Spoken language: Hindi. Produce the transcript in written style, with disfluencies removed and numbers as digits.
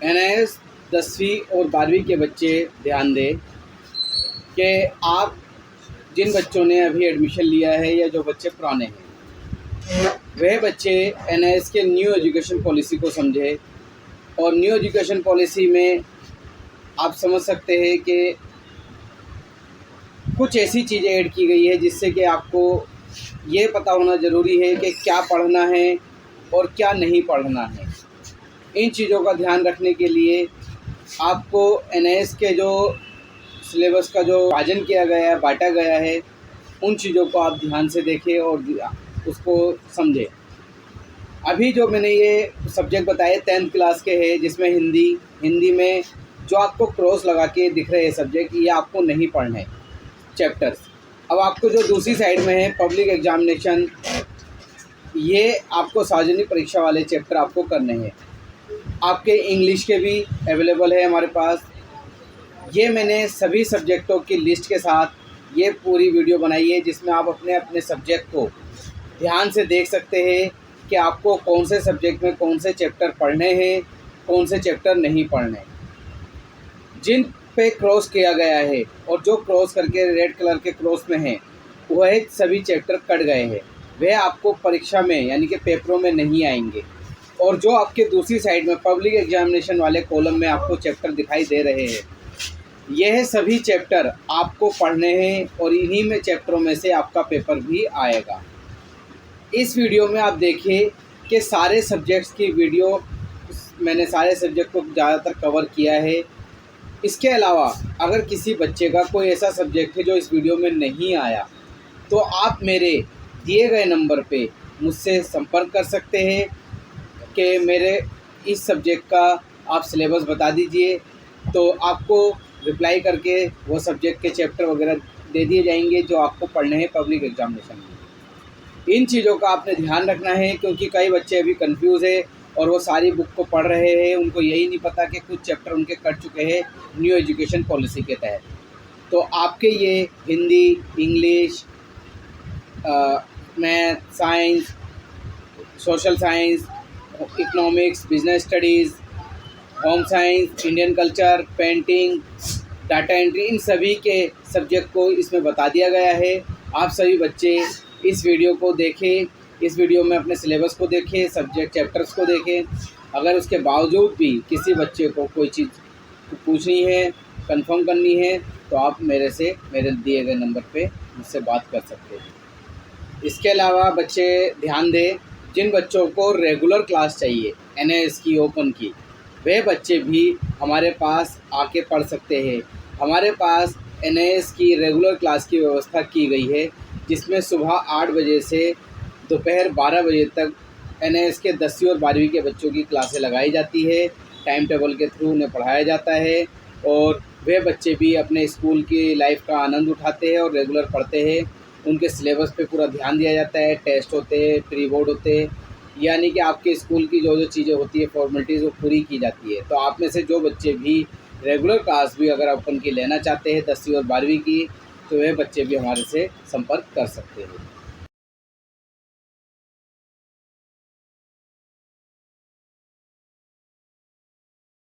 एनआईएस 10वीं और 12वीं के बच्चे ध्यान दें कि आप जिन बच्चों ने अभी एडमिशन लिया है या जो बच्चे पुराने हैं, वह बच्चे एनआईएस के न्यू एजुकेशन पॉलिसी को समझे। और न्यू एजुकेशन पॉलिसी में आप समझ सकते हैं कि कुछ ऐसी चीज़ें ऐड की गई है जिससे कि आपको ये पता होना ज़रूरी है कि क्या पढ़ना है और क्या नहीं पढ़ना है। इन चीज़ों का ध्यान रखने के लिए आपको एनआईएस के जो सिलेबस का जो विभाजन किया गया है, बांटा गया है, उन चीज़ों को आप ध्यान से देखें और उसको समझें। अभी जो मैंने ये सब्जेक्ट बताए 10th क्लास के हैं, जिसमें हिंदी में जो आपको क्रॉस लगा के दिख रहे हैं सब्जेक्ट, ये आपको नहीं पढ़ने चैप्टर्स। अब आपको जो दूसरी साइड में है पब्लिक एग्जामिनेशन, ये आपको सार्वजनिक परीक्षा वाले चैप्टर आपको करने हैं। आपके इंग्लिश के भी अवेलेबल है हमारे पास। ये मैंने सभी सब्जेक्टों की लिस्ट के साथ ये पूरी वीडियो बनाई है, जिसमें आप अपने अपने सब्जेक्ट को ध्यान से देख सकते हैं कि आपको कौन से सब्जेक्ट में कौन से चैप्टर पढ़ने हैं, कौन से चैप्टर नहीं पढ़ने। जिन पे क्रॉस किया गया है और जो क्रॉस करके रेड कलर के क्रॉस में है, वह सभी चैप्टर कट गए हैं, वह आपको परीक्षा में यानी कि पेपरों में नहीं आएंगे। और जो आपके दूसरी साइड में पब्लिक एग्जामिनेशन वाले कॉलम में आपको चैप्टर दिखाई दे रहे हैं, यह सभी चैप्टर आपको पढ़ने हैं और इन्हीं में चैप्टरों में से आपका पेपर भी आएगा। इस वीडियो में आप देखिए कि सारे सब्जेक्ट्स की वीडियो, मैंने सारे सब्जेक्ट को ज़्यादातर कवर किया है। इसके अलावा अगर किसी बच्चे का कोई ऐसा सब्जेक्ट है जो इस वीडियो में नहीं आया, तो आप मेरे दिए गए नंबर पे मुझसे संपर्क कर सकते हैं कि मेरे इस सब्जेक्ट का आप सिलेबस बता दीजिए, तो आपको रिप्लाई करके वो सब्जेक्ट के चैप्टर वगैरह दे दिए जाएंगे जो आपको पढ़ने हैं पब्लिक एग्जामिनेशन में। इन चीज़ों का आपने ध्यान रखना है, क्योंकि कई बच्चे अभी कंफ्यूज है और वो सारी बुक को पढ़ रहे हैं, उनको यही नहीं पता कि कुछ चैप्टर उनके कट चुके हैं न्यू एजुकेशन पॉलिसी के तहत। तो आपके ये Hindi, English, math, science, social science, economics, business studies, home science, Indian culture, painting, data entry, इन सभी के सब्जेक्ट को इसमें बता दिया गया है। आप सभी बच्चे इस वीडियो को देखें, इस वीडियो में अपने सिलेबस को देखें, सब्जेक्ट चैप्टर्स को देखें। अगर उसके बावजूद भी किसी बच्चे को कोई चीज़ पूछनी है, कंफर्म करनी है, तो आप मेरे दिए गए नंबर पे मुझसे बात कर सकते हैं। इसके अलावा बच्चे ध्यान दें, जिन बच्चों को रेगुलर क्लास चाहिए एनआईएस की ओपन की, वे बच्चे भी हमारे पास आके पढ़ सकते हैं। हमारे पास एनआईएस की रेगुलर क्लास की व्यवस्था की गई है, जिसमें सुबह 8 बजे से दोपहर 12 बजे तक एनआईएस के 10वीं और 12वीं के बच्चों की क्लासें लगाई जाती है। टाइम टेबल के थ्रू उन्हें पढ़ाया जाता है और वे बच्चे भी अपने स्कूल की लाइफ का आनंद उठाते हैं और रेगुलर पढ़ते हैं। उनके सिलेबस पे पूरा ध्यान दिया जाता है, टेस्ट होते हैं, प्री बोर्ड होते हैं, यानी कि आपके स्कूल की जो जो चीज़ें होती है फॉर्मेलिटीज़, वो पूरी की जाती है। तो आप में से जो बच्चे भी रेगुलर क्लास भी अगर ओपन की लेना चाहते हैं 10वीं और 12वीं की, तो वे बच्चे भी हमारे से संपर्क कर सकते हैं।